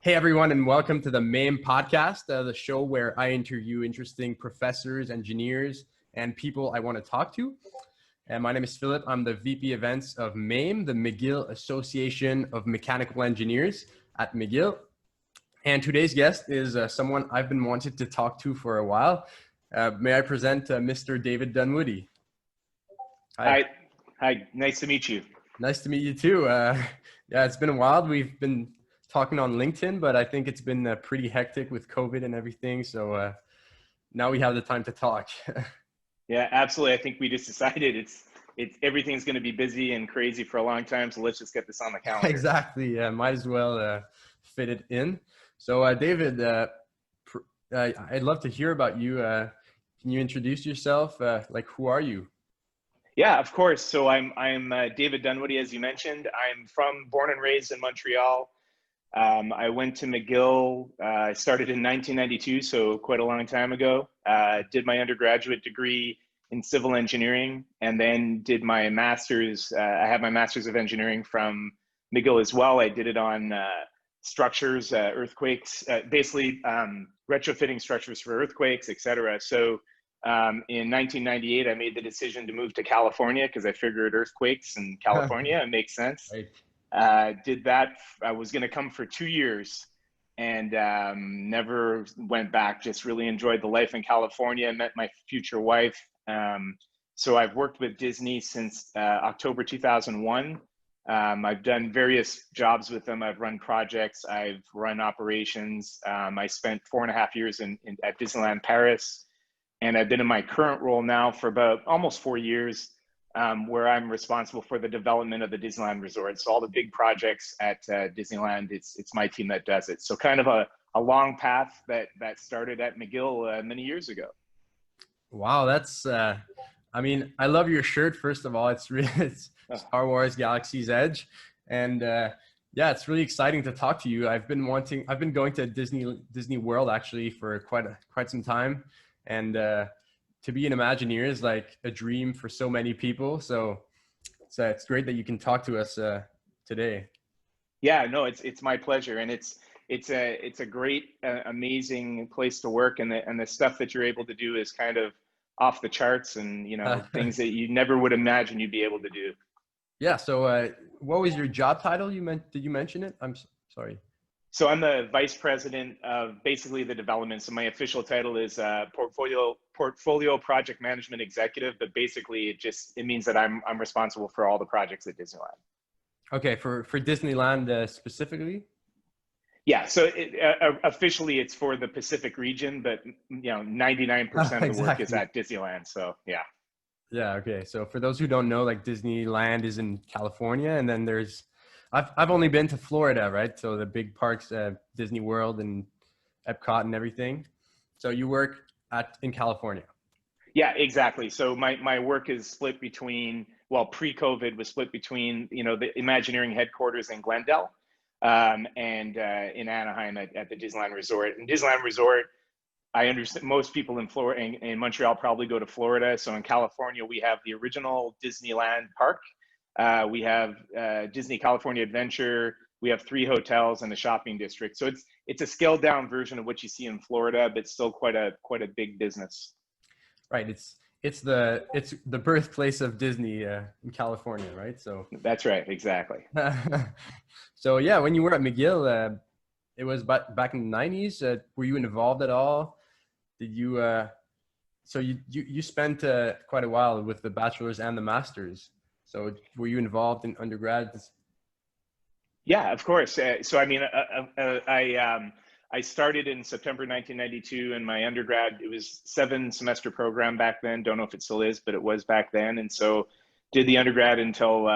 Hey everyone, and welcome to the MAME Podcast, the show where I interview interesting professors, engineers, and people I want to talk to. And my name is Philip. I'm the VP Events of MAME, the McGill Association of Mechanical Engineers at McGill. And today's guest is someone I've been wanting to talk to for a while. May I present Mr. David Dunwoodie? Hi. Hi. Nice to meet you. Nice to meet you too. Yeah, it's been a while. We've been talking on LinkedIn, but I think it's been pretty hectic with COVID and everything. So now we have the time to talk. Yeah, absolutely. I think we just decided it's everything's going to be busy and crazy for a long time. So let's just get this on the calendar. Exactly. Might as well fit it in. So David, I'd love to hear about you. Can you introduce yourself? Who are you? Yeah, of course. So I'm David Dunwoodie, as you mentioned. I'm born and raised in Montreal. I went to McGill. I started in 1992, so quite a long time ago. Did my undergraduate degree in civil engineering, and then did my master's. I have my master's of engineering from McGill as well. I did it on structures, earthquakes, basically retrofitting structures for earthquakes, etc. So in 1998, I made the decision to move to California because I figured earthquakes in California, it makes sense. Right. Did that. I was going to come for 2 years and never went back. Just really enjoyed the life in California. Met my future wife. So I've worked with Disney since October 2001. I've done various jobs with them. I've run projects. I've run operations. I spent 4.5 years at Disneyland Paris. And I've been in my current role now for about almost 4 years, where I'm responsible for the development of the Disneyland Resort. So all the big projects at Disneyland, it's my team that does it. So kind of a long path that started at McGill many years ago. Wow, that's, I mean, I love your shirt, first of all. It's really, it's Star Wars Galaxy's Edge. And yeah, it's really exciting to talk to you. I've been going to Disney World actually for quite some time. And to be an Imagineer is like a dream for so many people. So it's great that you can talk to us today. Yeah, no, it's my pleasure, and it's a great, amazing place to work, and the stuff that you're able to do is kind of off the charts, and things that you never would imagine you'd be able to do. Yeah. So what was your job title? Did you mention it? I'm sorry. So I'm the vice president of basically the development. So my official title is portfolio project management executive, but basically it means that I'm responsible for all the projects at Disneyland. Okay, for Disneyland specifically? Yeah, so officially it's for the Pacific region, but 99% of the work is at Disneyland. So yeah. Yeah. Okay. So for those who don't know, like Disneyland is in California, and then I've only been to Florida, right? So the big parks, Disney World and Epcot and everything. So you work in California. Yeah, exactly. So my work is split between, pre-COVID was split between, the Imagineering headquarters in Glendale and in Anaheim at the Disneyland Resort. And Disneyland Resort, I understand most people in Florida, in Montreal probably go to Florida. So in California, we have the original Disneyland park. We have Disney California Adventure. We have 3 hotels and a shopping district. So it's a scaled down version of what you see in Florida, but still quite a big business. Right. It's the birthplace of Disney in California, right? So that's right. Exactly. So yeah, when you were at McGill, it was back in the 90s. Were you involved at all? Did you? So you spent quite a while with the bachelor's and the master's. So were you involved in undergrad? Yeah, of course. So I mean, I started in September 1992, and my undergrad, it was 7-semester program back then. Don't know if it still is, but it was back then. And so did the undergrad until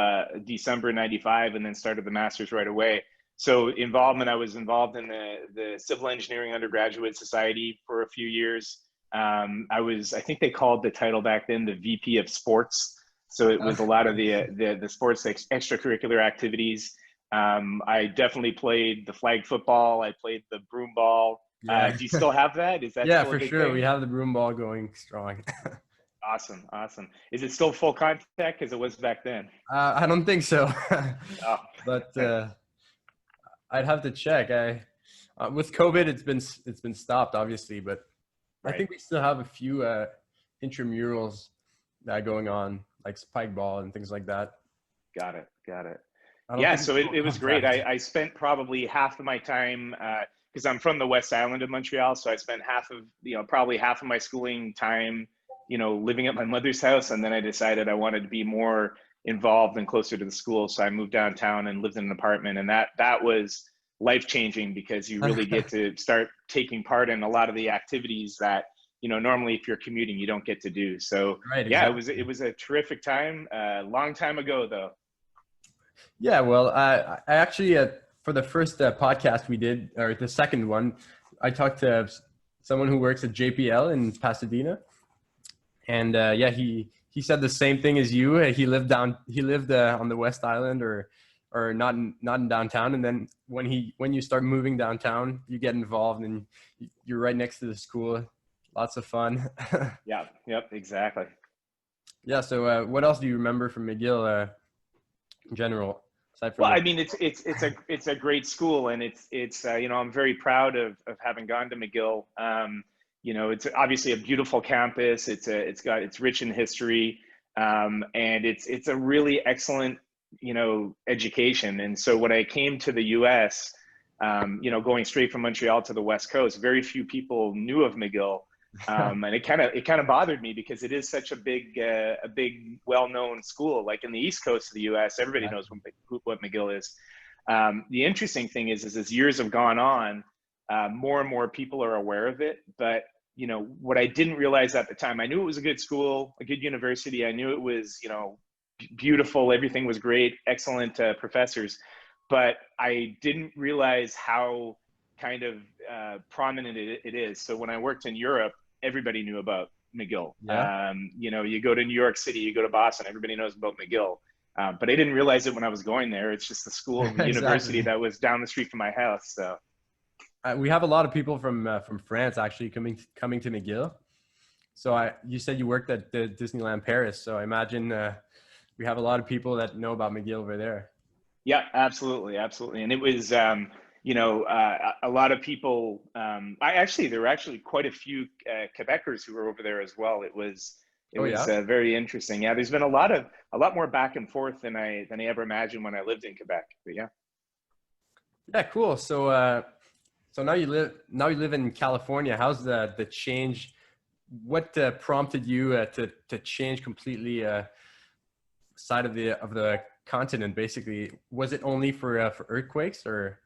December 95, and then started the master's right away. So I was involved in the Civil Engineering Undergraduate Society for a few years. I think they called the title back then the VP of Sports. So it was a lot of the sports extracurricular activities. I definitely played the flag football. I played the broom ball. Yeah. Do you still have that? Is that yeah, still for sure. thing? We have the broom ball going strong. Awesome. Is it still full contact as it was back then? I don't think so. Oh. But I'd have to check. With COVID, it's been stopped, obviously, but I Right. think we still have a few intramurals that going on, like spike ball and things like that. Got it. Got it. I don't Yeah, think so it's still it was great. contact. I spent probably half of my time because I'm from the West Island of Montreal, so I spent probably half of my schooling time, living at my mother's house, and then I decided I wanted to be more involved and closer to the school, so I moved downtown and lived in an apartment, and that was life changing because you really get to start taking part in a lot of the activities that normally if you're commuting you don't get to do. So Right, yeah, exactly. it was a terrific time. Long time ago though. Yeah, well, I actually, for the first podcast we did, or the second one, I talked to someone who works at JPL in Pasadena, and yeah, he said the same thing as you. He lived on the West Island, or not in downtown, and then when you start moving downtown, you get involved, and you're right next to the school. Lots of fun. Yeah, yep, exactly. Yeah. So, what else do you remember from McGill in general, aside from Well, the? I mean, it's a great school, and it's I'm very proud of having gone to McGill. It's obviously a beautiful campus. It's rich in history, and it's a really excellent education. And so when I came to the U.S., going straight from Montreal to the West Coast, very few people knew of McGill. And it kind of bothered me because it is such a big well-known school. Like in the East Coast of the U.S., everybody knows what McGill is. The interesting thing is as years have gone on, more and more people are aware of it. But what I didn't realize at the time, I knew it was a good school, a good university. I knew it was beautiful, everything was great, excellent professors. But I didn't realize how kind of prominent it is. So when I worked in Europe, everybody knew about McGill. Yeah. You go to New York City, you go to Boston, everybody knows about McGill. But I didn't realize it when I was going there. It's just the school, the university Exactly. that was down the street from my house. So We have a lot of people from France actually coming to McGill. So you said you worked at the Disneyland Paris. So I imagine we have a lot of people that know about McGill over there. yeah, absolutely, absolutely. And it was, a lot of people. There were actually quite a few Quebecers who were over there as well. It Oh was yeah. very interesting. Yeah, there's been a lot more back and forth than I ever imagined when I lived in Quebec. But yeah. Yeah, cool. So now you live in California. How's the change? What prompted you to change completely side of the continent? Basically, was it only for earthquakes or?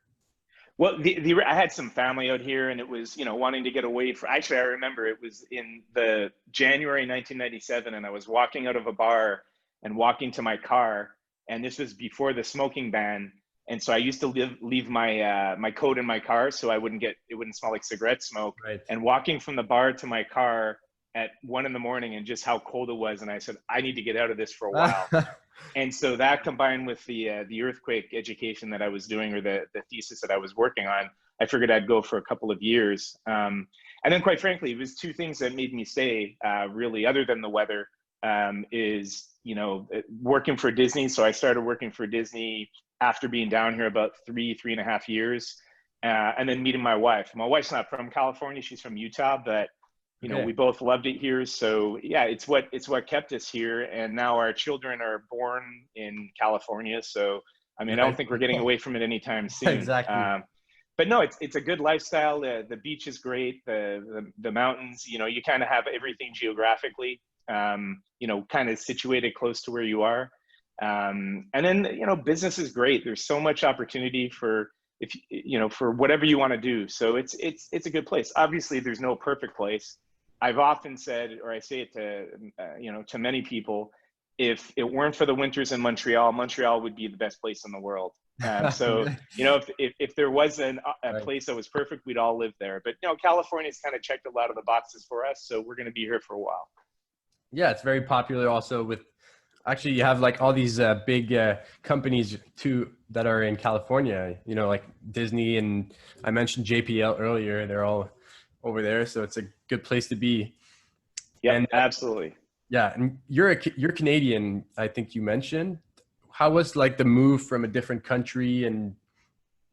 Well, I had some family out here, and it was wanting to get away from. Actually, I remember it was in the January 1997, and I was walking out of a bar and walking to my car, and this was before the smoking ban. And so I used to leave my my coat in my car so it wouldn't smell like cigarette smoke. Right. And walking from the bar to my car at 1 a.m, and just how cold it was, and I said I need to get out of this for a while. And so that combined with the earthquake education that I was doing, or the thesis that I was working on, I figured I'd go for a couple of years. And then quite frankly, it was two things that made me stay, really, other than the weather, is, working for Disney. So I started working for Disney after being down here about 3.5 years, and then meeting my wife. My wife's not from California. She's from Utah, but Okay. we both loved it here. So yeah, it's what kept us here. And now our children are born in California. So, I mean, I don't Nice. think we're getting away from it anytime soon. Exactly. But no, it's a good lifestyle. The beach is great. The mountains, you kind of have everything geographically, kind of situated close to where you are. And then, business is great. There's so much opportunity for, for whatever you want to do. So it's a good place. Obviously there's no perfect place. I've often said, or I say it to, to many people, if it weren't for the winters in Montreal, Montreal would be the best place in the world. So, if there was a Right. place that was perfect, we'd all live there. But, California's kind of checked a lot of the boxes for us. So we're going to be here for a while. Yeah, it's very popular also with, actually you have like all these big companies too that are in California, like Disney, and I mentioned JPL earlier. They're all over there. So it's a good place to be. Yep, And absolutely. yeah, and you're Canadian, I think you mentioned. How was like the move from a different country, and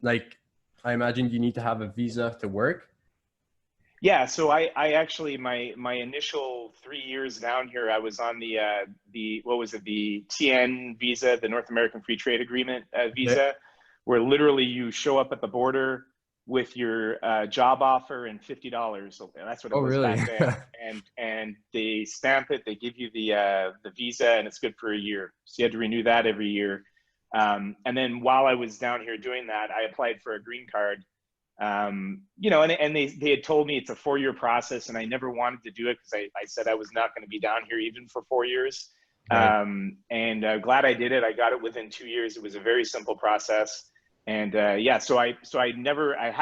like I imagine you need to have a visa to work. Yeah, so I actually my initial 3 years down here, I was on the what was it, the TN visa, the North American Free Trade Agreement Okay. visa, where literally you show up at the border with your job offer and $50. So that's what it Oh, was really? back then, and they stamp it, they give you the visa, and it's good for a year. So you had to renew that every year. And then while I was down here doing that, I applied for a green card. You know, and they had told me it's a 4-year process, and I never wanted to do it because I said I was not going to be down here even for 4 years. Right. And glad I did it. I got it within 2 years. It was a very simple process. And yeah, so I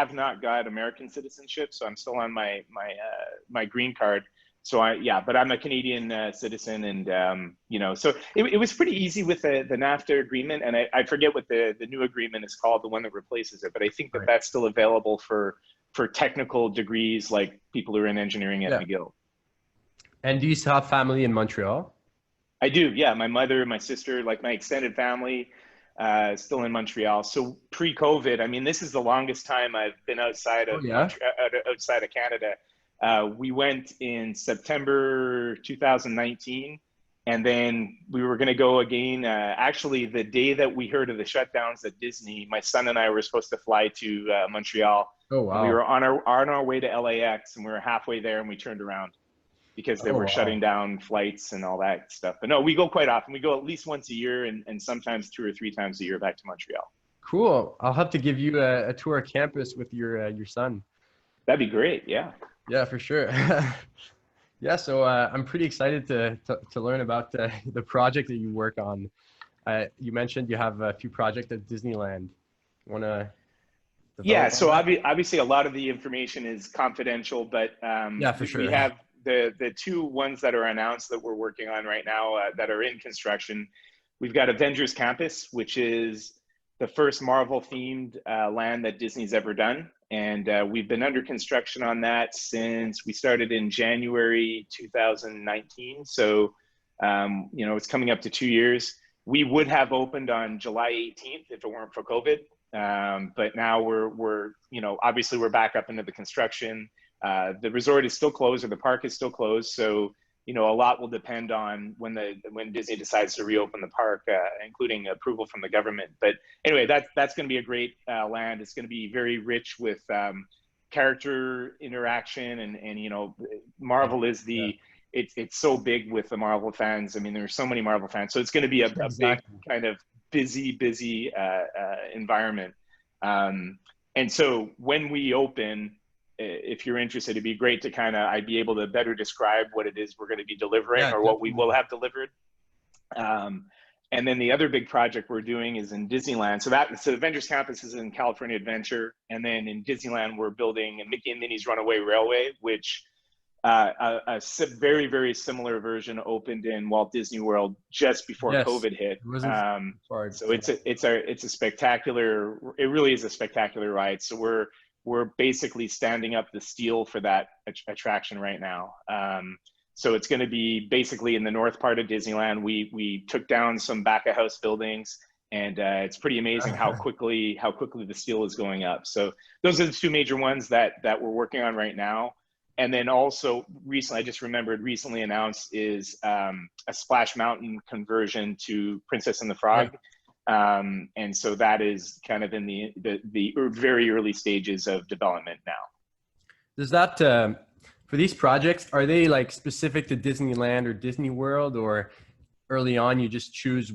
have not got American citizenship, so I'm still on my green card. So yeah, but I'm a Canadian citizen, and you know, so it was pretty easy with the NAFTA agreement, and I forget what the new agreement is called, the one that replaces it, but I think that Right. that's still available for technical degrees like people who are in engineering at Yeah. McGill. And do you still have family in Montreal? I do, yeah. My mother, my sister, like my extended family, still in Montreal. So pre-COVID, I mean, this is the longest time I've been outside Oh, of yeah. Montreal, outside of Canada. We went in September 2019, and then we were going to go again. Actually, the day that we heard of the shutdowns at Disney, my son and I were supposed to fly to Montreal, Oh, and we wow. were on our way to LAX, and we were halfway there, and we turned around because they Oh, were wow. shutting down flights and all that stuff. But no, we go quite often. We go at least once a year, and sometimes 2 or 3 times a year back to Montreal. Cool. I'll have to give you a tour of campus with your son. That'd be great. Yeah. Yeah, for sure. Yeah, so I'm pretty excited to learn about the project that you work on. You mentioned you have a few projects at Disneyland. Want to Yeah. develop on So that? obviously, a lot of the information is confidential, but Yeah, for we sure. have the two ones that are announced that we're working on right now that are in construction. We've got Avengers Campus, which is the first Marvel themed land that Disney's ever done. And we've been under construction on that since we started in January 2019. So, you know, it's coming up to 2 years. We would have opened on July 18th if it weren't for COVID. But now we're, you know, obviously we're back up into the construction. The resort is still closed, or the park is still closed. So, you know, a lot will depend on when Disney decides to reopen the park, including approval from the government. But anyway, that's going to be a great land. It's going to be very rich with character interaction, and you know, Marvel is Yeah, it's so big with the Marvel fans. I mean, there's so many Marvel fans, so it's going to be a big exactly. kind of busy environment. And so when we open, if you're interested, it'd be great to I'd be able to better describe what it is we're going to be delivering, Yeah, or what we will definitely. have delivered. And then the other big project we're doing is in Disneyland. So Avengers Campus is in California Adventure, and then in Disneyland we're building a Mickey and Minnie's Runaway Railway, which a very similar version opened in Walt Disney World just before Yes, COVID hit. it wasn't hard. So it's a spectacular. It really is a spectacular ride. So we're basically standing up the steel for that attraction right now. So it's going to be basically in the north part of Disneyland. We took down some back of house buildings, and it's pretty amazing how quickly the steel is going up. So those are the two major ones that we're working on right now. And then also recently, I just remembered, recently announced is a Splash Mountain conversion to Princess and the Yeah. Frog. And so that is kind of in the very early stages of development now. Does that for these projects, are they like specific to Disneyland or Disney World, or early on you just choose,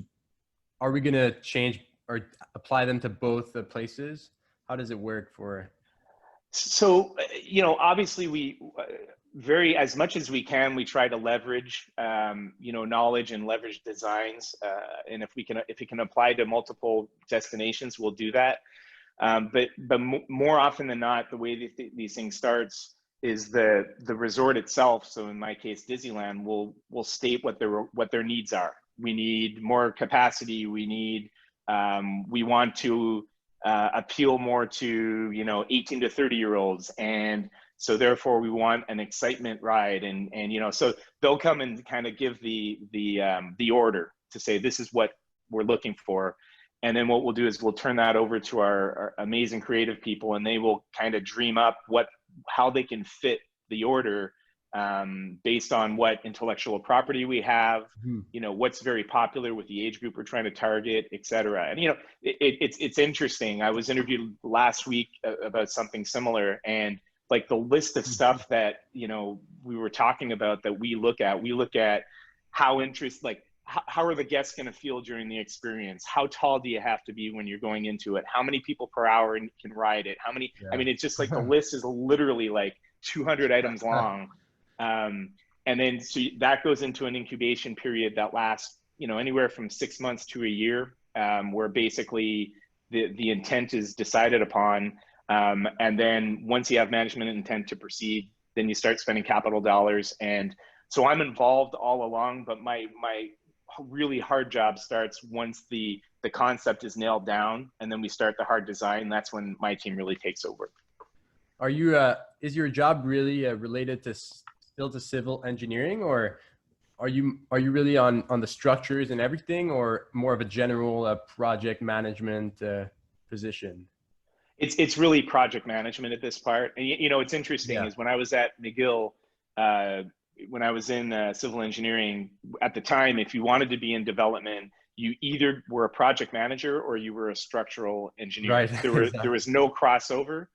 are we going to change or apply them to both the places? How does it work for? So, you know, obviously we very, as much as we can, we try to leverage, you know, knowledge and leverage designs. And if it can apply to multiple destinations, we'll do that. But more often than not, the way these things starts is the resort itself. So in my case, Disneyland will state what their needs are. We need more capacity. We want to appeal more to, you know, 18 to 30-year-olds, and so therefore we want an excitement ride, and you know, so they'll come and kind of give the order to say this is what we're looking for. And then what we'll do is we'll turn that over to our amazing creative people, and they will kind of dream up how they can fit the order based on what intellectual property we have, what's very popular with the age group we're trying to target, et cetera. And, it's interesting. I was interviewed last week about something similar, and like the list of stuff that, we were talking about that we look at how how are the guests going to feel during the experience? How tall do you have to be when you're going into it? How many people per hour can ride it? How many, I mean, it's just like the list is literally like 200 items long. And then so that goes into an incubation period that lasts, anywhere from 6 months to a year, where basically the intent is decided upon. And then once you have management intent to proceed, then you start spending capital dollars. And so I'm involved all along, but my really hard job starts once the concept is nailed down, and then we start the hard design. That's when my team really takes over. Are you, is your job really related to still to civil engineering, or are you really on the structures and everything, or more of a general project management position? It's really project management at this part. And it's interesting is when I was at McGill, when I was in civil engineering at the time, if you wanted to be in development, you either were a project manager or you were a structural engineer. Right. There was no crossover.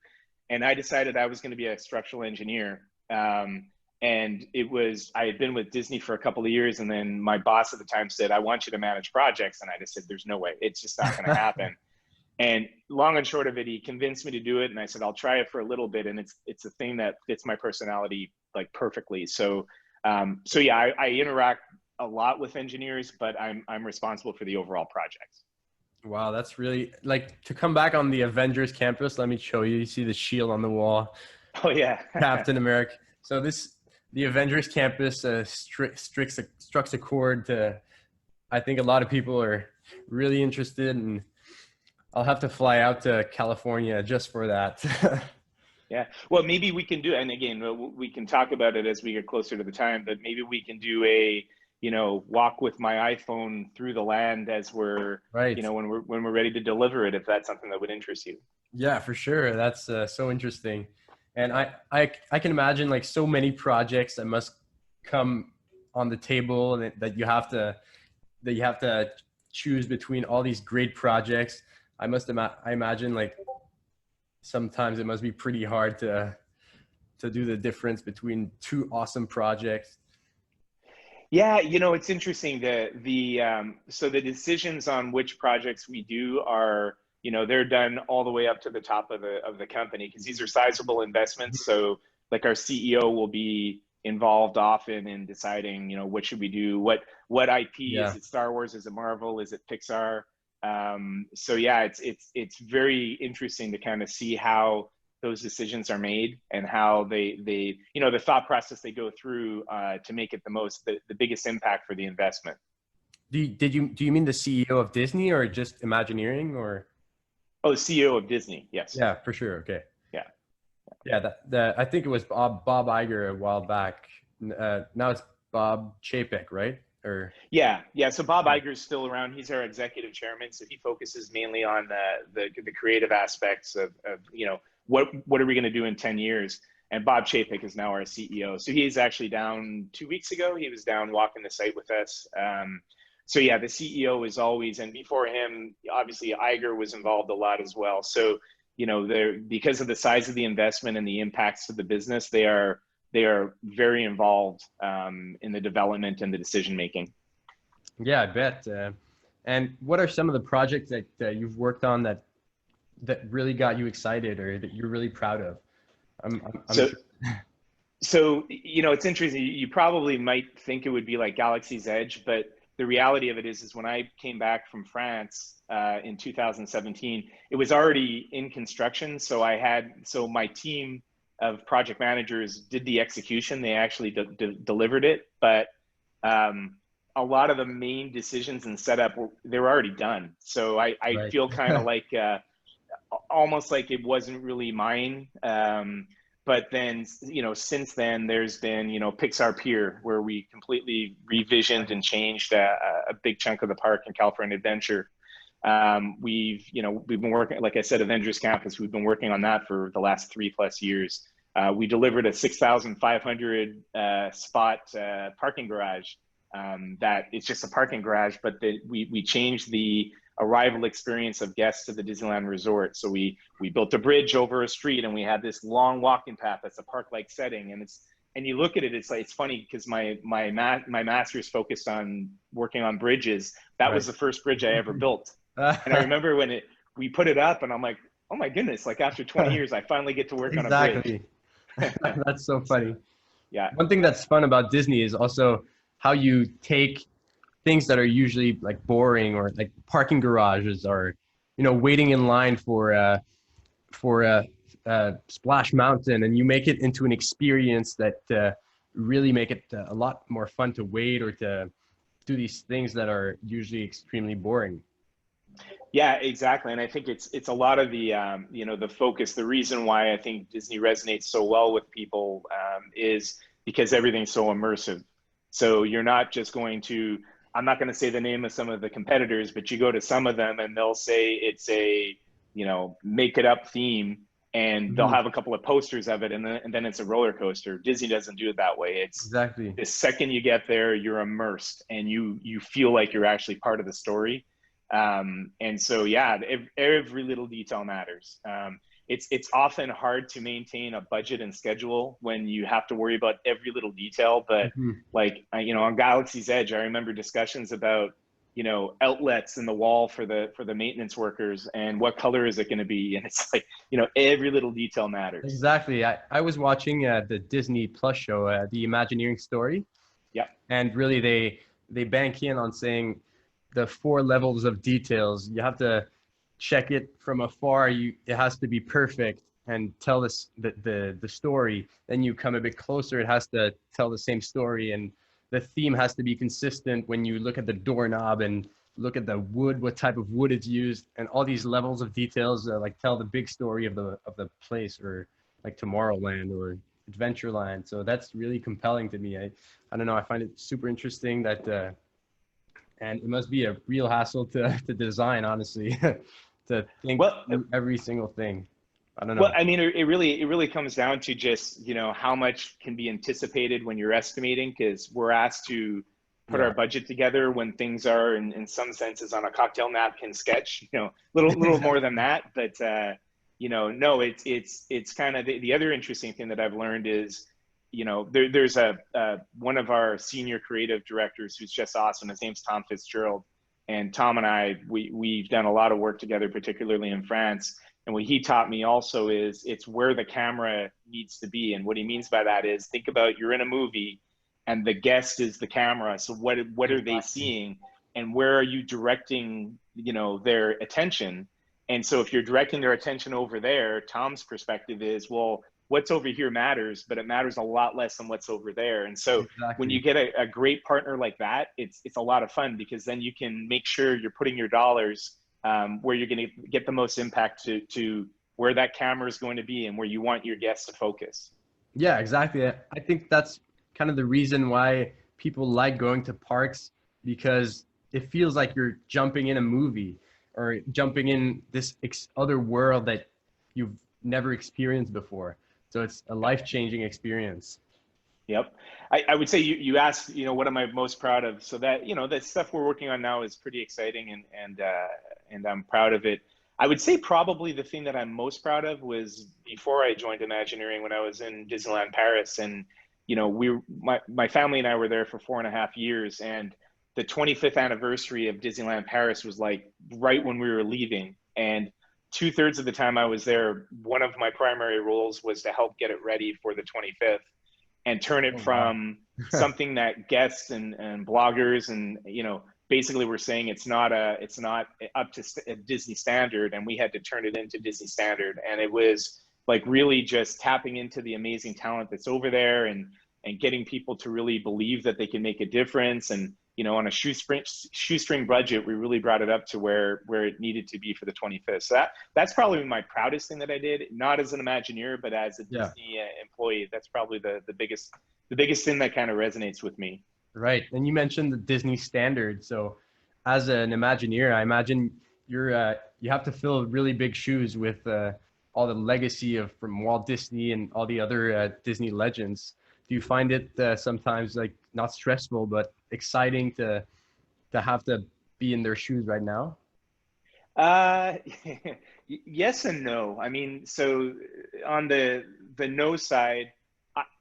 And I decided I was going to be a structural engineer. And I had been with Disney for a couple of years, and then my boss at the time said, I want you to manage projects. And I just said, there's no way, it's just not going to happen. And long and short of it, he convinced me to do it. And I said, I'll try it for a little bit. And it's a thing that fits my personality like perfectly. So yeah, I interact a lot with engineers, but I'm responsible for the overall projects. Wow, that's really, like, to come back on the Avengers Campus. Let me show you. You see the shield on the wall. Oh yeah. Captain America. So the Avengers Campus strikes a chord to, I think a lot of people are really interested, and I'll have to fly out to California just for that. Yeah, well, maybe we can do, and again, we can talk about it as we get closer to the time, but maybe we can do a, walk with my iPhone through the land as we're, right, when we're ready to deliver it, if that's something that would interest you. Yeah, for sure. That's so interesting. And I can imagine like so many projects that must come on the table, and that you have to choose between all these great projects. I imagine like sometimes it must be pretty hard to do the difference between two awesome projects. Yeah, it's interesting so the decisions on which projects we do are, they're done all the way up to the top of the company, because these are sizable investments. So like our CEO will be involved often in deciding, what should we do, what IP, is it Star Wars, is it Marvel, is it Pixar? So yeah, it's very interesting to kind of see how those decisions are made, and how they the thought process they go through to make it the biggest impact for the investment. Do you mean the CEO of Disney, or just Imagineering, or? Oh, CEO of Disney, yes. Yeah, for sure. Okay. Yeah. Yeah, I think it was Bob Iger a while back. Now it's Bob Chapek, right? Or yeah. So Bob Iger is still around. He's our executive chairman, so he focuses mainly on the creative aspects of what are we going to do in 10 years. And Bob Chapek is now our CEO. So he's actually down 2 weeks ago. He was down walking the site with us. So yeah, the CEO is always, and before him, obviously Iger was involved a lot as well. So because of the size of the investment and the impacts to the business, they are very involved in the development and the decision making. Yeah, I bet. And what are some of the projects that you've worked on that really got you excited, or that you're really proud of? So it's interesting. You probably might think it would be like Galaxy's Edge, but the reality of it is when I came back from France in 2017, it was already in construction. So my team of project managers did the execution. They actually delivered it, but a lot of the main decisions and setup they were already done. So I Right. feel kind of like almost like it wasn't really mine. But then, since then there's been, Pixar Pier, where we completely revisioned and changed a big chunk of the park in California Adventure. We've been working, like I said, Avengers Campus. We've been working on that for the last 3+ years. We delivered a 6,500 spot parking garage. That it's just a parking garage, but we changed the arrival experience of guests to the Disneyland Resort. So we built a bridge over a street, and we had this long walking path that's a park-like setting. And you look at it, it's funny because my master's focused on working on bridges. That was the first bridge I ever built. And I remember when we put it up, and I'm like, oh my goodness, like after 20 years, I finally get to work on a bridge. That's so funny. Yeah. One thing that's fun about Disney is also how you take things that are usually like boring, or like parking garages, or, waiting in line for Splash Mountain, and you make it into an experience that really make it a lot more fun to wait or to do these things that are usually extremely boring. Yeah, exactly. And I think it's a lot of the the focus. The reason why I think Disney resonates so well with people is because everything's so immersive. So you're not just going to, I'm not going to say the name of some of the competitors, but you go to some of them and they'll say it's a, make it up theme, and they'll have a couple of posters of it, and then it's a roller coaster. Disney doesn't do it that way. It's exactly the second you get there, you're immersed, and you feel like you're actually part of the story. And so, yeah, every little detail matters. It's often hard to maintain a budget and schedule when you have to worry about every little detail. But like, on Galaxy's Edge, I remember discussions about, outlets in the wall for the maintenance workers, and what color is it going to be? And it's like, every little detail matters. Exactly. I was watching the Disney Plus show, the Imagineering story. Yeah. And really they bank in on saying the 4 levels of details. You have to check it from afar. It has to be perfect and tell the story. Then you come a bit closer, it has to tell the same story, and the theme has to be consistent when you look at the doorknob and look at the wood, what type of wood is used, and all these levels of details like tell the big story of the place, or like Tomorrowland or Adventureland. So that's really compelling to me. I don't know, I find it super interesting that and it must be a real hassle to design, honestly, to think through every single thing. I don't know. Well, I mean, it really comes down to just, how much can be anticipated when you're estimating, because we're asked to put our budget together when things are in some senses on a cocktail napkin sketch, little more than that. But, no, it's kind of the other interesting thing that I've learned is, there's one of our senior creative directors who's just awesome. His name's Tom Fitzgerald. And Tom and I, we've done a lot of work together, particularly in France. And what he taught me also is it's where the camera needs to be. And what he means by that is, think about, you're in a movie and the guest is the camera. So what are they seeing, and where are you directing, their attention? And so if you're directing their attention over there, Tom's perspective is, well, what's over here matters, but it matters a lot less than what's over there. And so when you get a great partner like that, it's a lot of fun, because then you can make sure you're putting your dollars where you're going to get the most impact to where that camera is going to be and where you want your guests to focus. Yeah, exactly. I think that's kind of the reason why people like going to parks, because it feels like you're jumping in a movie or jumping in this other world that you've never experienced before. So it's a life-changing experience. Yep. I would say you asked, what am I most proud of? So that, the stuff we're working on now is pretty exciting, and I'm proud of it. I would say probably the thing that I'm most proud of was before I joined Imagineering, when I was in Disneyland Paris, and, my family and I were there for 4.5 years, and the 25th anniversary of Disneyland Paris was like right when we were leaving. And 2/3 of the time I was there, one of my primary roles was to help get it ready for the 25th and turn it from something that guests and bloggers and, basically were saying it's not up to a Disney standard, and we had to turn it into Disney standard. And it was like really just tapping into the amazing talent that's over there, and getting people to really believe that they can make a difference. And, on a shoestring budget, we really brought it up to where it needed to be for the 25th. So that's probably my proudest thing that I did, not as an Imagineer, but as a Disney employee. That's probably the biggest thing that kind of resonates with me. Right. And you mentioned the Disney standard. So as an Imagineer, I imagine you have to fill really big shoes with all the legacy of from Walt Disney and all the other Disney legends. Do you find it sometimes like not stressful but exciting to have to be in their shoes right now? Uh, yes and no. I mean, so on the no side,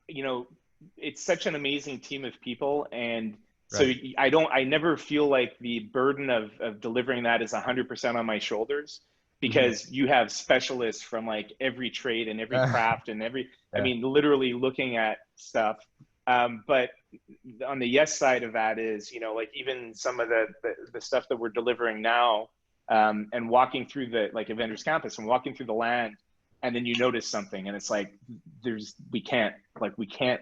you know, it's such an amazing team of people, and so Right. I never feel like the burden of delivering that is 100% on my shoulders, Hmm. because you have specialists from like every trade and every craft and every, I Yeah. mean, literally looking at stuff. But on the yes side of that is, you know, like even some of the stuff that we're delivering now, and walking through the like Avengers Campus and walking through the land, and then you notice something, and it's like we can't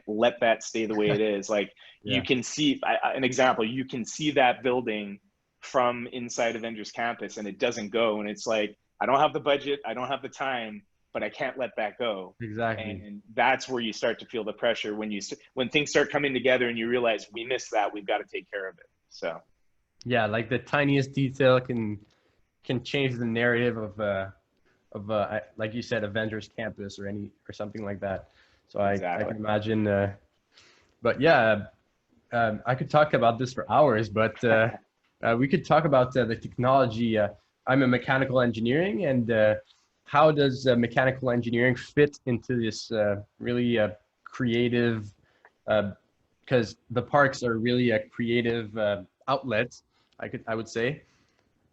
let that stay the way it is. Like you Yeah. can see an example, you can see that building from inside Avengers Campus, and it doesn't go, and it's like I don't have the budget, I don't have the time, but I can't let that go. Exactly. And that's where you start to feel the pressure when when things start coming together and you realize we missed that, we've got to take care of it. So Yeah, like the tiniest detail can change the narrative of like you said, Avengers Campus or something like that. So I exactly. can imagine. But yeah, I could talk about this for hours, but we could talk about the technology. I'm a mechanical engineering, and how does mechanical engineering fit into this really creative? Because the parks are really a creative outlet. I would say.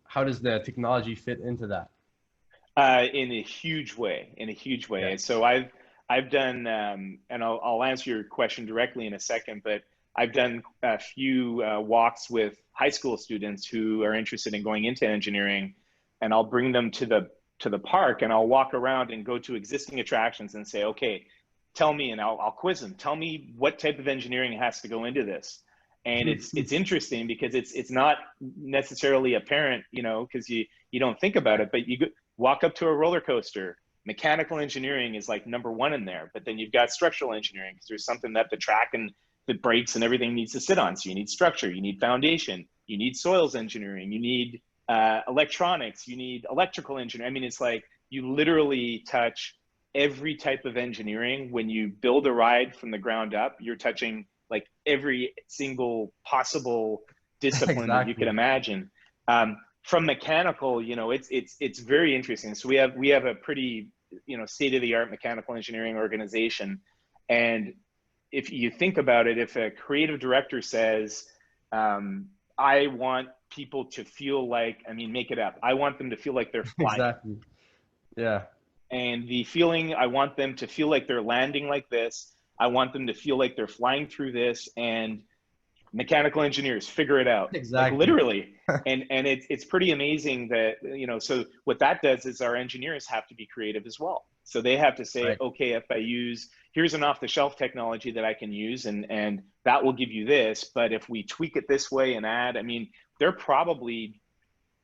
How does the technology fit into that? In a huge way, in a huge way. Yeah. And so I've done, and I'll answer your question directly in a second, but I've done a few walks with high school students who are interested in going into engineering, and I'll bring them to the park, and I'll walk around and go to existing attractions and say, okay, tell me, and I'll quiz them. Tell me what type of engineering has to go into this. And it's interesting because it's not necessarily apparent, you know, because you don't think about it, but walk up to a roller coaster. Mechanical engineering is like number one in there, but then you've got structural engineering because there's something that the track and the brakes and everything needs to sit on. So you need structure, you need foundation, you need soils engineering, you need electronics, you need electrical engineering. I mean, it's like you literally touch every type of engineering. When you build a ride from the ground up, you're touching like every single possible discipline that you could Exactly. imagine. From mechanical, you know, it's very interesting. So we have a pretty, you know, state of the art mechanical engineering organization, and if you think about it, if a creative director says, I want people to feel like, I mean, make it up, I want them to feel like they're flying, Exactly. Yeah. and the feeling, I want them to feel like they're landing like this, I want them to feel like they're flying through this, and mechanical engineers figure it out, like Exactly. literally. And it's pretty amazing that, you know, so what that does is our engineers have to be creative as well. So they have to say, Right. okay, if I use, here's an off the shelf technology that I can use, and that will give you this, but if we tweak it this way and add, I mean, they're probably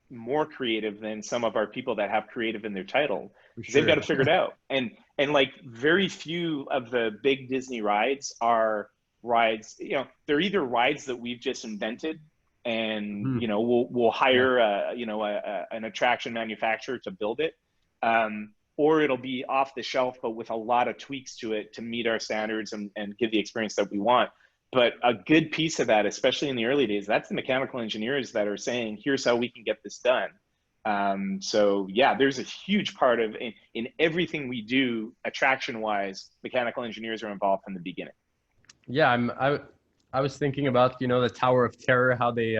more creative than some of our people that have creative in their title, For because they've got to sure. figure it out. And like very few of the big Disney rides are rides, you know, they're either rides that we've just invented, and Hmm. you know we'll Yeah. hire you know an attraction manufacturer to build it, or it'll be off the shelf but with a lot of tweaks to it to meet our standards and give the experience that we want. But a good piece of that, especially in the early days, that's the mechanical engineers that are saying, here's how we can get this done. So yeah, there's a huge part of in everything we do attraction wise, mechanical engineers are involved from the beginning. Yeah. I was thinking about, you know, the Tower of Terror, how they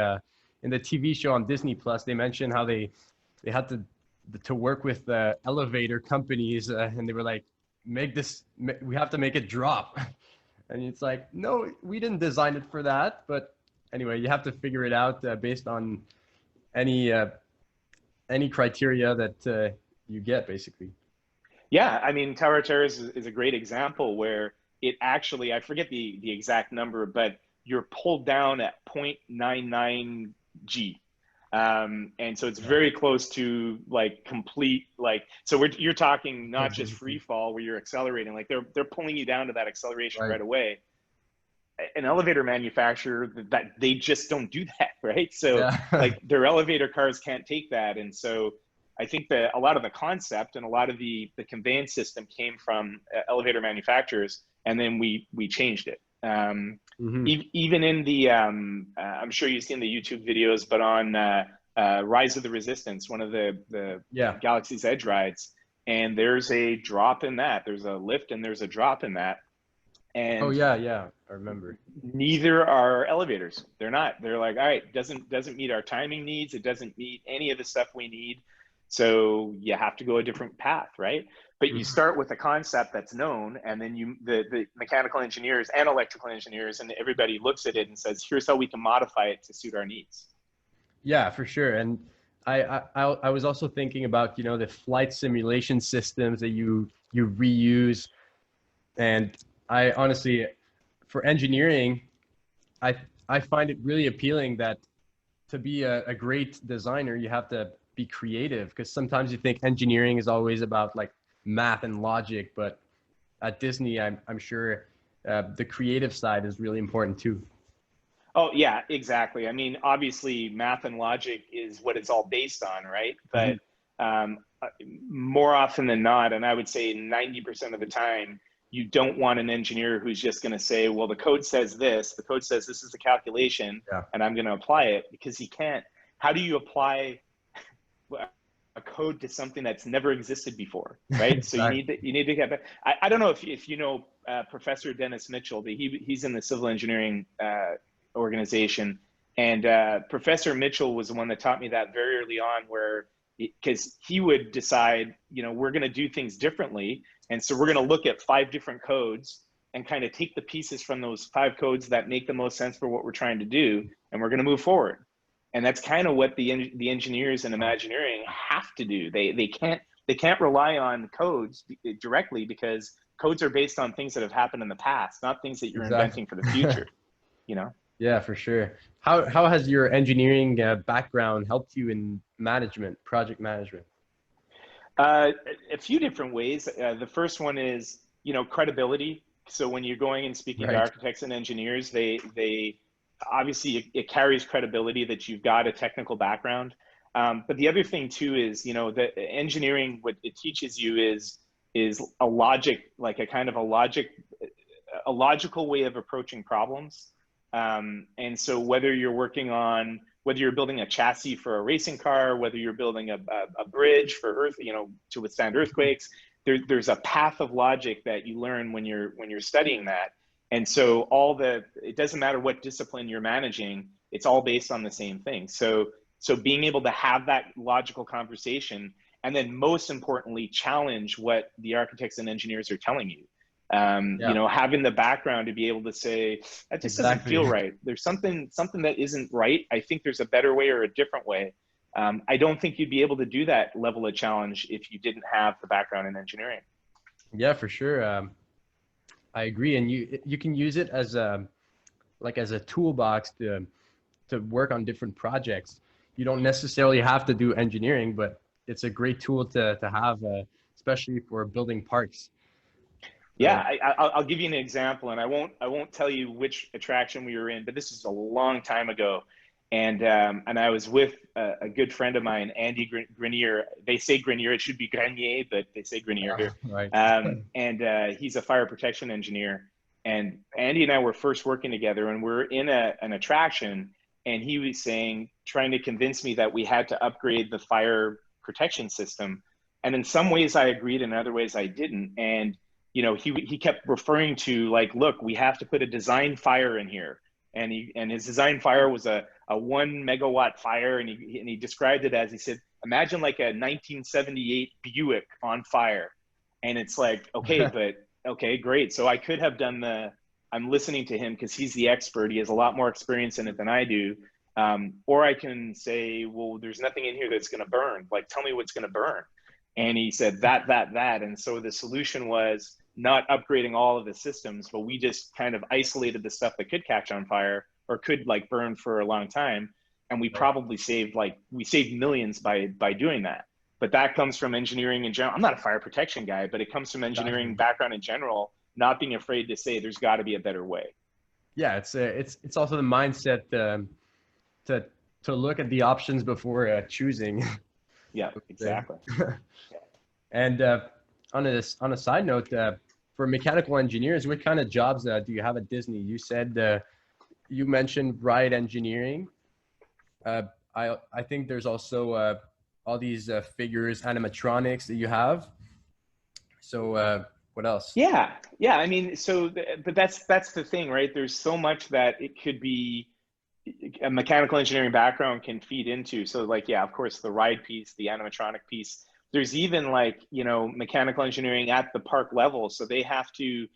in the TV show on Disney Plus, they mentioned how they had to work with elevator companies, and they were like, make this, we have to make it drop. And it's like, no, we didn't design it for that. But anyway, you have to figure it out based on any uh, any criteria that you get, basically. Yeah, I mean, Tower of Terror is a great example where it actually, I forget the exact number, but you're pulled down at 0.99 G. And so it's Yeah. very close to like complete, like, so you're talking not just free Basically. fall where you're accelerating, like they're pulling you down to that acceleration Right. right away. an elevator manufacturer that they just don't do that, right? So Yeah. like their elevator cars can't take that. And so I think that a lot of the concept and a lot of the conveyance system came from elevator manufacturers, and then we changed it. Even in the, I'm sure you've seen the YouTube videos, but on Rise of the Resistance, one of the Galaxy's Edge rides, and there's a drop in that. There's a lift and there's a drop in that. And oh yeah, I remember. Neither are elevators. They're not. They're like, all right, doesn't meet our timing needs. It doesn't meet any of the stuff we need. So you have to go a different path, right? But you start with a concept that's known, and then the mechanical engineers and electrical engineers and everybody looks at it and says, here's how we can modify it to suit our needs. Yeah, for sure. And I was also thinking about, you know, the flight simulation systems that you reuse. And I honestly, for engineering, I find it really appealing that to be a great designer, you have to be creative, because sometimes you think engineering is always about like math and logic, but at Disney, I'm sure the creative side is really important too. Oh yeah, exactly. I mean, obviously math and logic is what it's all based on, right? But more often than not, and I would say 90% of the time, you don't want an engineer who's just going to say, well, the code says this is the calculation, and I'm going to apply it, because he can't. How do you apply a code to something that's never existed before, right? Exactly. So you need to get back. I don't know if you know Professor Dennis Mitchell, but he's in the civil engineering organization, and Professor Mitchell was the one that taught me that very early on, where because he would decide, you know, we're going to do things differently, and so we're going to look at 5 different codes and kind of take the pieces from those 5 codes that make the most sense for what we're trying to do, and we're going to move forward. And that's kind of what the engineers in Imagineering have to do. They can't rely on codes directly, because codes are based on things that have happened in the past, not things that you're inventing for the future. You know? Yeah, for sure. How has your engineering background helped you in management, project management? A few different ways. The first one is, you know, credibility. So when you're going and speaking to architects and engineers, they obviously it carries credibility that you've got a technical background. But the other thing too is, you know, the engineering, what it teaches you is a logic, like a kind of a logical way of approaching problems. And so whether you're building a chassis for a racing car, whether you're building a bridge for earth, you know, to withstand earthquakes, there's a path of logic that you learn when you're studying that. And so it doesn't matter what discipline you're managing, it's all based on the same thing. So being able to have that logical conversation, and then most importantly, challenge what the architects and engineers are telling you. You know, having the background to be able to say, that just doesn't feel right. There's something that isn't right. I think there's a better way or a different way. I don't think you'd be able to do that level of challenge if you didn't have the background in engineering. Yeah, for sure. I agree, and you can use it as a toolbox to work on different projects. You don't necessarily have to do engineering, but it's a great tool to have, especially for building parks. Yeah, I'll give you an example, and I won't tell you which attraction we were in, but this is a long time ago, and I was with a good friend of mine, Andy Grenier. They say Grenier, it should be Grenier, but they say Grenier here. Right. And he's a fire protection engineer, and Andy and I were first working together, and we're in an attraction, and he was trying to convince me that we had to upgrade the fire protection system, and in some ways I agreed, in other ways I didn't, and you know, he kept referring to, like, look, we have to put a design fire in here. And his design fire was a 1 megawatt fire. And he described it as, he said, imagine like a 1978 Buick on fire. And it's like, okay, great. So I could have done I'm listening to him because he's the expert. He has a lot more experience in it than I do. Or I can say, well, there's nothing in here that's going to burn. Like, tell me what's going to burn. And he said that. And so the solution was not upgrading all of the systems, but we just kind of isolated the stuff that could catch on fire or could like burn for a long time. And we probably saved millions by doing that. But that comes from engineering in general. I'm not a fire protection guy, but it comes from engineering background in general, not being afraid to say there's got to be a better way. yeah, it's also the mindset to to look at the options before choosing. Yeah, I would say. exactly. And on a side note, for mechanical engineers, what kind of jobs do you have at Disney? You said you mentioned ride engineering. Uh, I think there's also all these figures, animatronics that you have. So what else? Yeah, yeah. I mean, but that's the thing, right? There's so much that it could be a mechanical engineering background can feed into. So like, yeah, of course, the ride piece, the animatronic piece. There's even like, mechanical engineering at the park level. So they have to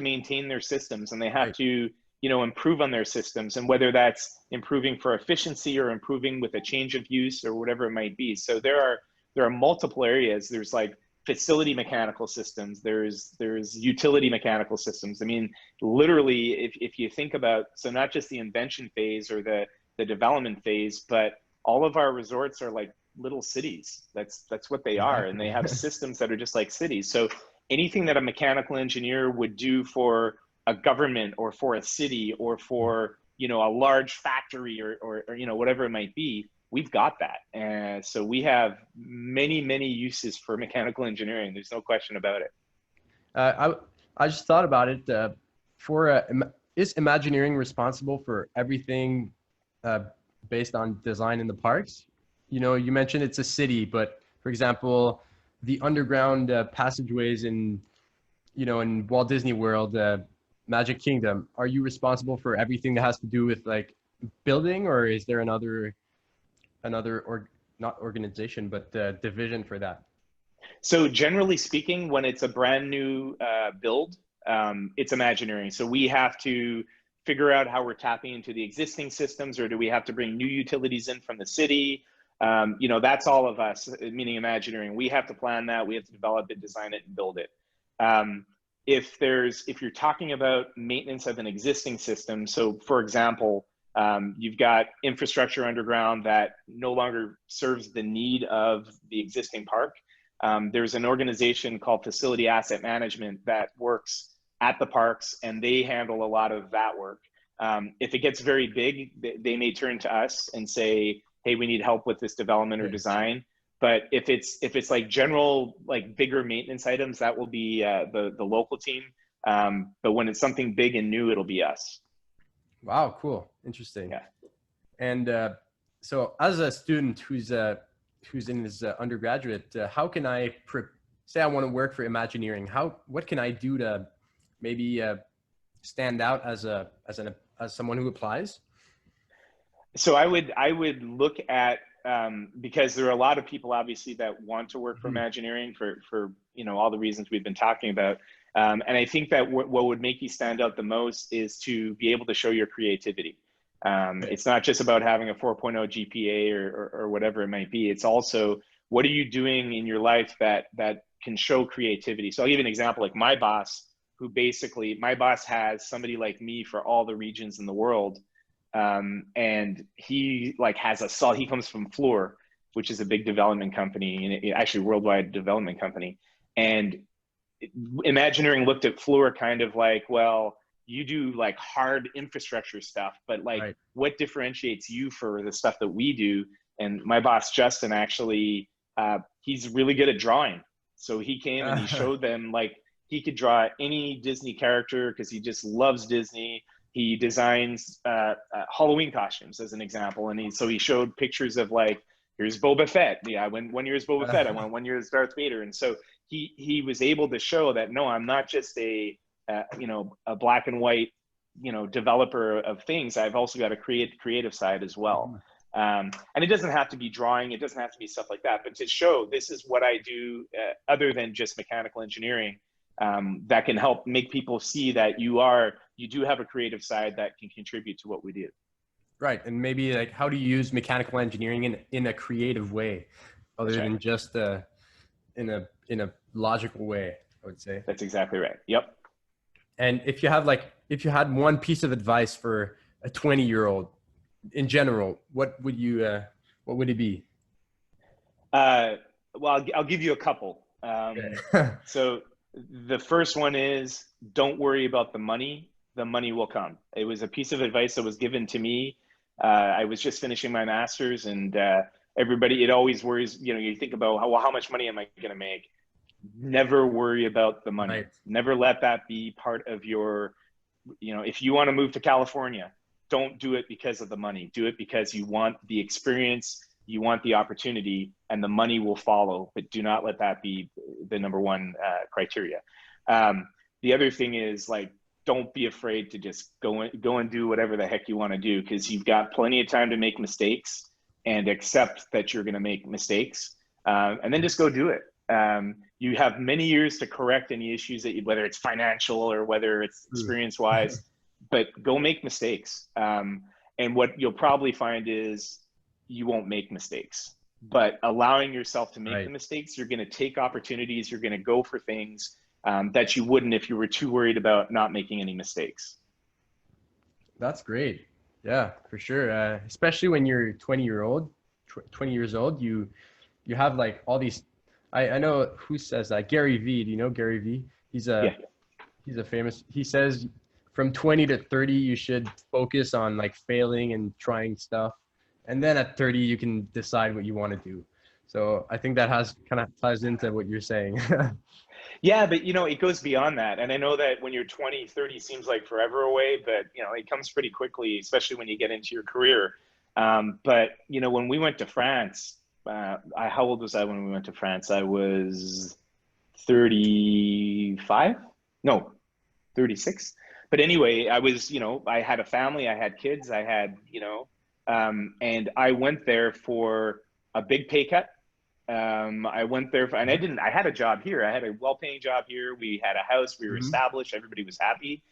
maintain their systems, and they have Right. to, improve on their systems, and whether that's improving for efficiency or improving with a change of use or whatever it might be. So there are multiple areas. There's like facility mechanical systems, there's utility mechanical systems. I mean, literally, if you think about, so not just the invention phase or the development phase, but all of our resorts are like little cities. That's what they are, and they Exactly. have systems that are just like cities. So anything that a mechanical engineer would do for a government or for a city or for a large factory or whatever it might be, we've got that. And so we have many uses for mechanical engineering. There's no question about it. I just thought about it. Is Imagineering responsible for everything uh, based on design in the parks? You mentioned it's a city, but for example, the underground passageways in Walt Disney World, Magic Kingdom. Are you responsible for everything that has to do with like building, or is there another or not organization, but division for that? So generally speaking, when it's a brand new build, it's Imagineering. So we have to figure out how we're tapping into the existing systems, or do we have to bring new utilities in from the city? That's all of us, meaning Imagineering. We have to plan that. We have to develop it, design it, and build it. If you're talking about maintenance of an existing system, so for example, you've got infrastructure underground that no longer serves the need of the existing park. There's an organization called Facility Asset Management that works at the parks, and they handle a lot of that work. If it gets very big, they may turn to us and say, "Hey, we need help with this development or Yeah. design." But if it's like general, like bigger maintenance items, that will be the local team. But when it's something big and new, it'll be us. Wow, cool, interesting. Yeah. And so, as a student who's in his undergraduate, how can say I want to work for Imagineering? What can I do to maybe stand out as someone who applies? So I would look at, because there are a lot of people obviously that want to work for Mhm. Imagineering for all the reasons we've been talking about, and I think that what would make you stand out the most is to be able to show your creativity. Right. It's not just about having a 4.0 GPA or whatever it might be. It's also, what are you doing in your life that can show creativity. So I'll give you an example. Like my boss has somebody like me for all the regions in the world. And he like he comes from Fluor, which is a big development company, and actually worldwide development company. And Imagineering looked at Fluor kind of like, well, you do like hard infrastructure stuff, but like, Right. what differentiates you for the stuff that we do? And my boss, Justin, actually, he's really good at drawing. So he came and he showed them like he could draw any Disney character because he just loves Disney. He designs Halloween costumes as an example. And he showed pictures of like, here's Boba Fett. Yeah, I went 1 year as Boba Fett. I went 1 year as Darth Vader. And so he was able to show that, no, I'm not just a black and white developer of things. I've also got a creative side as well. Mhm. And it doesn't have to be drawing, it doesn't have to be stuff like that, but to show this is what I do, other than just mechanical engineering, that can help make people see that you do have a creative side that can contribute to what we do. Right, and maybe like how to use mechanical engineering in a creative way, That's other right. than just in a logical way, I would say. That's exactly right. Yep. And if you had one piece of advice for a 20-year-old in general, what would it be? Uh, well, I'll give you a couple. Okay. So the first one is, don't worry about the money. the money will come. It was a piece of advice that was given to me. I was just finishing my master's, and everybody, it always worries, you know, you think about how much money am I going to make? Never worry about the money. Right. Never let that be part of your, you know, if you want to move to California, don't do it because of the money. Do it because you want the experience, you want the opportunity, and the money will follow. But do not let that be the number one criteria. The other thing is, like, don't be afraid to just go and do whatever the heck you want to do, because you've got plenty of time to make mistakes and accept that you're going to make mistakes, and then just go do it. You have many years to correct any issues that whether it's financial or whether it's experience wise, but go make mistakes. And what you'll probably find is you won't make mistakes, but allowing yourself to make the mistakes, you're going to take opportunities, you're going to go for things that you wouldn't if you were too worried about not making any mistakes. That's great. Yeah, for sure. Especially when you're 20 years old, you have like all these, I know who says that, Gary Vee. Do you know Gary Vee? He's a famous, he says from 20 to 30, you should focus on like failing and trying stuff. And then at 30, you can decide what you want to do. So I think that kind of ties into what you're saying. Yeah, but you know, it goes beyond that. And I know that when you're 20, 30 seems like forever away, but you know, it comes pretty quickly, especially when you get into your career. But you know, when we went to France, how old was I when we went to France? I was 35? No, 36. But anyway, I was, you know, I had a family, I had kids, I had, you know, and I went there for a big pay cut. I went there and I had a job here. I had a well-paying job here. We had a house, we were established, everybody was happy,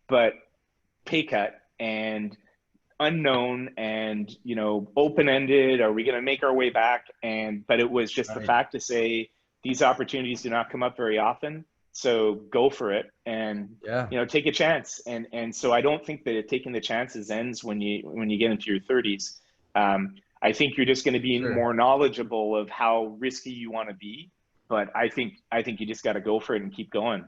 but pay cut and unknown and, you know, open-ended. Are we going to make our way back? But it was just the fact to say, these opportunities do not come up very often. So go for it and, you know, take a chance. And so I don't think that taking the chances ends when you get into your 30s. I think you're just going to be more knowledgeable of how risky you want to be. But I think you just got to go for it and keep going.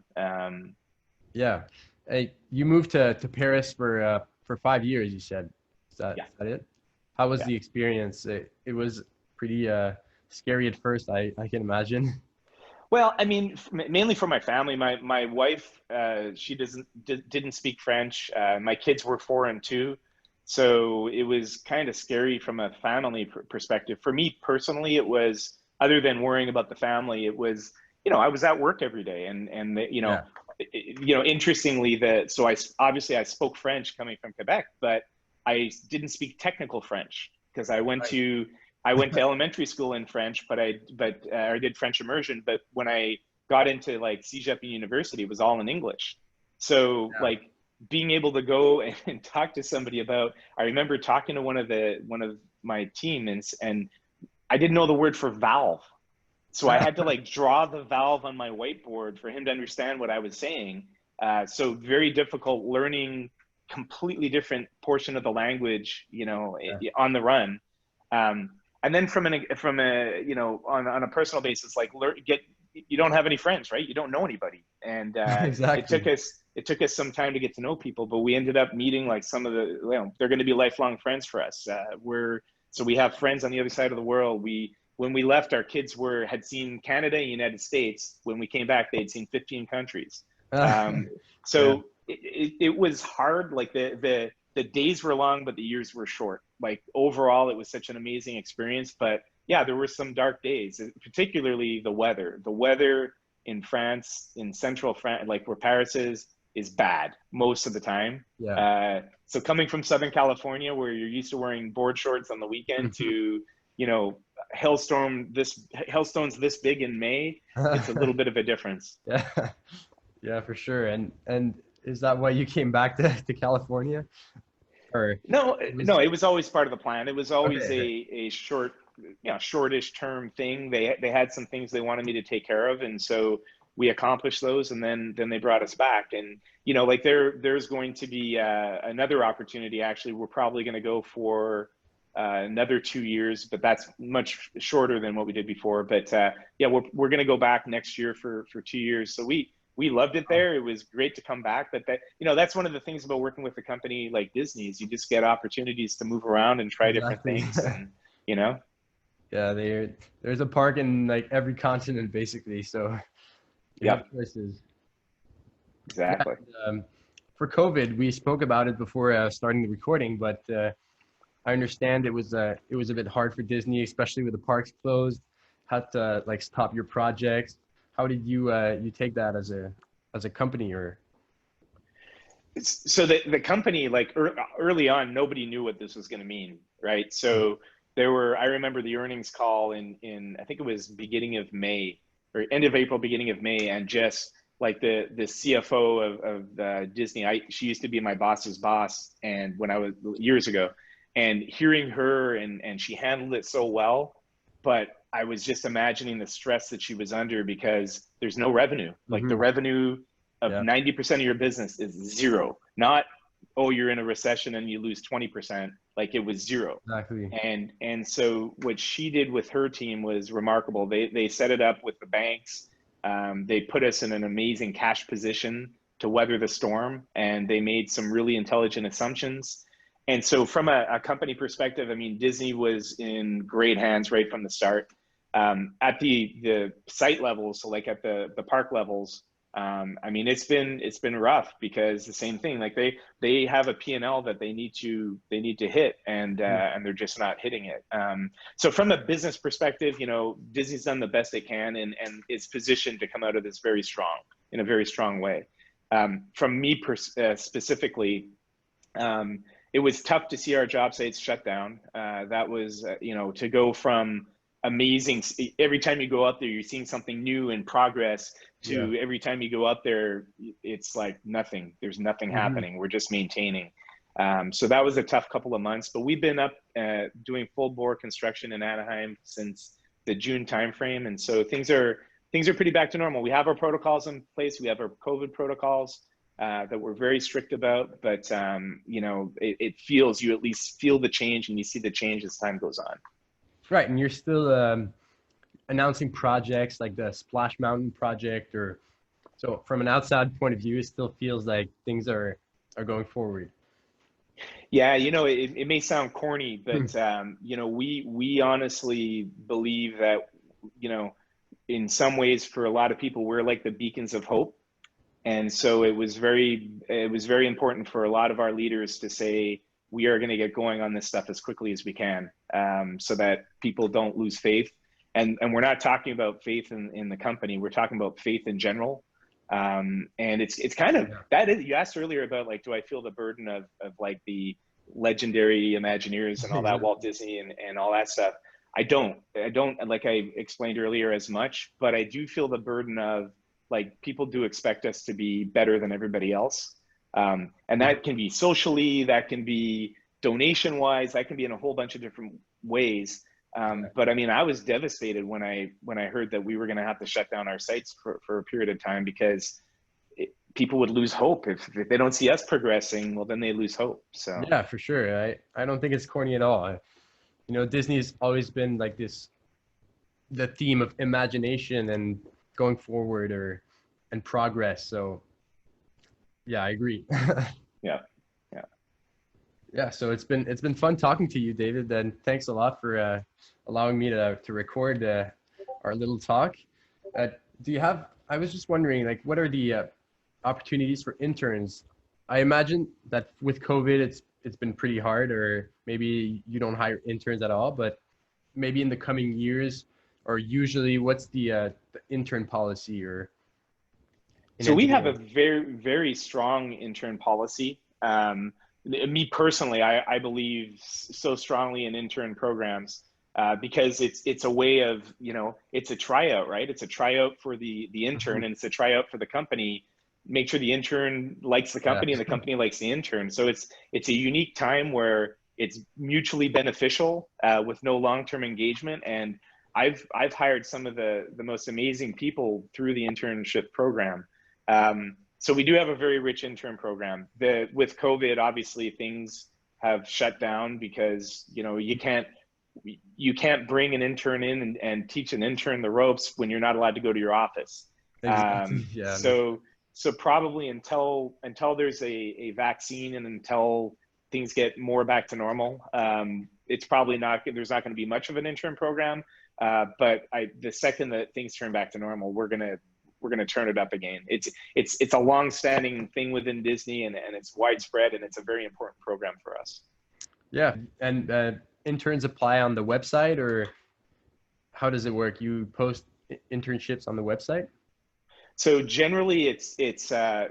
Yeah. Hey, you moved to Paris for 5 years, you said. Is that it? How was the experience? It was pretty scary at first, I can imagine. Well, I mean, mainly for my family. My wife, she didn't speak French. My kids were 4 and 2. So it was kind of scary from a family perspective. For me personally, it was, other than worrying about the family, it was, you know, I was at work every day and you know, interestingly so I spoke French coming from Quebec, but I didn't speak technical French because I went to elementary school in French, but I did French immersion. But when I got into like Cégep and university, it was all in English. So like being able to go and talk to somebody about, I remember talking to one of my team and I didn't know the word for valve. So I had to like draw the valve on my whiteboard for him to understand what I was saying. So very difficult, learning completely different portion of the language, you know, on the run. And then from a you know, on a personal basis, like you don't have any friends, right? You don't know anybody. And it took us some time to get to know people, but we ended up meeting like some of the, you know, they're going to be lifelong friends for us. So we have friends on the other side of the world. When we left, our kids had seen Canada and United States. When we came back, they'd seen 15 countries. So it was hard. Like the days were long, but the years were short. Like overall, it was such an amazing experience. But yeah, there were some dark days, particularly the weather. The weather in France, in central France, like where Paris is bad most of the time. So coming from Southern California, where you're used to wearing board shorts on the weekend, to, you know, hailstones this big in May, it's a little bit of a difference. Yeah, for sure. And is that why you came back to California? Or no, it was always part of the plan. It was always a shortish term thing. They had some things they wanted me to take care of, and so we accomplished those, and then they brought us back. And you know, like there's going to be another opportunity. Actually, we're probably going to go for another 2 years, but that's much shorter than what we did before. But yeah, we're going to go back next year for 2 years. So we loved it there. It was great to come back. But that, you know, that's one of the things about working with a company like Disney is you just get opportunities to move around and try different Exactly. things, and you know. Yeah, there's a park in like every continent basically, so you have Yep, choices. Yeah. exactly. For COVID, we spoke about it before starting the recording, but I understand it was a bit hard for Disney, especially with the parks closed. Had to like stop your projects. How did you take that as a company or? So the company, like early on, nobody knew what this was going to mean, right? So there were, I remember the earnings call in I think it was beginning of May or end of April, beginning of May, and just like the CFO of Disney, she used to be my boss's boss, and when I was years ago, and hearing her and she handled it so well, but I was just imagining the stress that she was under because there's no revenue. Like the Mm-hmm. revenue of Yeah, 90% of your business is zero. Not, oh, you're in a recession and you lose 20%. Like it was zero. exactly. And so what she did with her team was remarkable. They set it up with the banks. They put us in an amazing cash position to weather the storm, and they made some really intelligent assumptions. And so from a company perspective, I mean, Disney was in great hands right from the start. At the site levels, so like at the park levels, I mean, it's been rough because the same thing, like they have a P&L that they need to hit, and they're just not hitting it. So from a business perspective, you know, Disney's done the best they can, and is positioned to come out of this very strong, in a very strong way. From me specifically, it was tough to see our job sites shut down. That was, you know, to go from amazing, every time you go out there, you're seeing something new in progress, Yeah. to every time you go out there, it's like nothing. There's nothing Mm-hmm. happening. We're just maintaining. So that was a tough couple of months, but we've been up doing full bore construction in Anaheim since the June timeframe, and so things are pretty back to normal. We have our protocols in place. We have our COVID protocols that we're very strict about, but you know, it feels, you at least feel the change, and you see the change as time goes on. Right, and you're still announcing projects like the Splash Mountain project, or so from an outside point of view, it still feels like things are going forward. Yeah, you know, it may sound corny, Hmm. but you know, we honestly believe that, you know, in some ways, for a lot of people, we're like the beacons of hope. And so it was very important for a lot of our leaders to say, we are going to get going on this stuff as quickly as we can, so that people don't lose faith. And we're not talking about faith in the company. We're talking about faith in general. And it's kind of, Yeah. that is, you asked earlier about like, do I feel the burden of like the legendary Imagineers and all that, Yeah. Walt Disney and all that stuff. I don't, like I explained earlier, as much, but I do feel the burden of, like, people do expect us to be better than everybody else. And that can be socially, that can be donation wise, that can be in a whole bunch of different ways. But I mean, I was devastated when I heard that we were going to have to shut down our sites for a period of time, because people would lose hope if they don't see us progressing. Well, then they lose hope. So Yeah, for sure. I don't think it's corny at all. You know, Disney's always been like the theme of imagination and going forward and progress. So yeah, I agree. yeah, yeah. Yeah, so it's been fun talking to you, David. And thanks a lot for allowing me to record our little talk. Do you have? I was just wondering, like, what are the opportunities for interns? I imagine that with COVID, it's been pretty hard, or maybe you don't hire interns at all. But maybe in the coming years, or usually, what's the intern policy or in So we have a engineering? very strong intern policy. Me personally, I believe so strongly in intern programs, because it's a way of, you know, it's a tryout, right? It's a tryout for the intern, Mhm. and it's a tryout for the company. Make sure the intern likes the Yeah. company and the company likes the intern. So it's a unique time where it's mutually beneficial, with no long-term engagement. And I've hired some of the most amazing people through the internship program. So we do have a very rich intern program. With COVID, obviously things have shut down because, you know, you can't bring an intern in and teach an intern the ropes when you're not allowed to go to your office. Exactly. Yeah. So probably until there's a vaccine and until things get more back to normal, it's probably not, there's not going to be much of an intern program. But the second that things turn back to normal, we're gonna turn it up again. It's a long-standing thing within Disney, and it's widespread, and it's a very important program for us. Yeah. And interns apply on the website, or how does it work? You post internships on the website? So generally so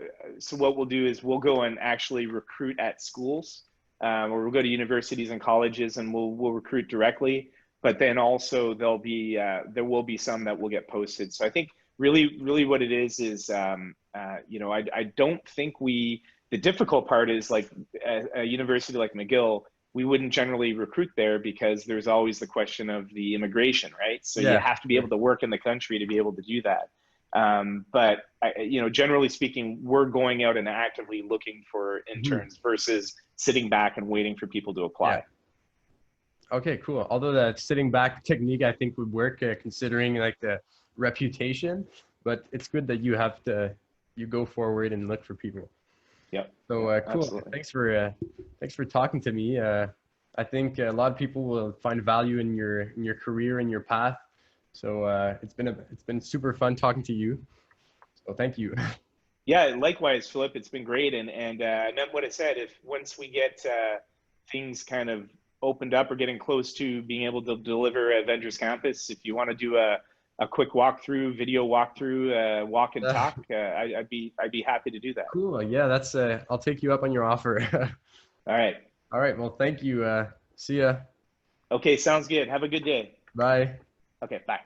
what we'll do is we'll go and actually recruit at schools, or we'll go to universities and colleges and we'll recruit directly. But then also there will be some that will get posted. So I think really what it is, I don't think the difficult part is like a university like McGill, we wouldn't generally recruit there because there's always the question of the immigration, right? So you have to be able to work in the country to be able to do that. But generally speaking, we're going out and actively looking for interns versus sitting back and waiting for people to apply. Yeah. Okay, cool. Although that sitting back technique, I think would work considering like the reputation, but it's good that you go forward and look for people. Yep. So cool. Absolutely. Thanks for talking to me. I think a lot of people will find value in your career and your path. So it's been super fun talking to you. So thank you. Yeah, likewise, Philip. It's been great. And what I said, if once we get things kind of opened up or getting close to being able to deliver Avengers Campus, if you want to do a quick video walkthrough, walk and talk, I'd be happy to do that. Cool. Yeah, that's I'll take you up on your offer. All right. All right. Well, thank you. See ya. Okay, sounds good. Have a good day. Bye. Okay, bye.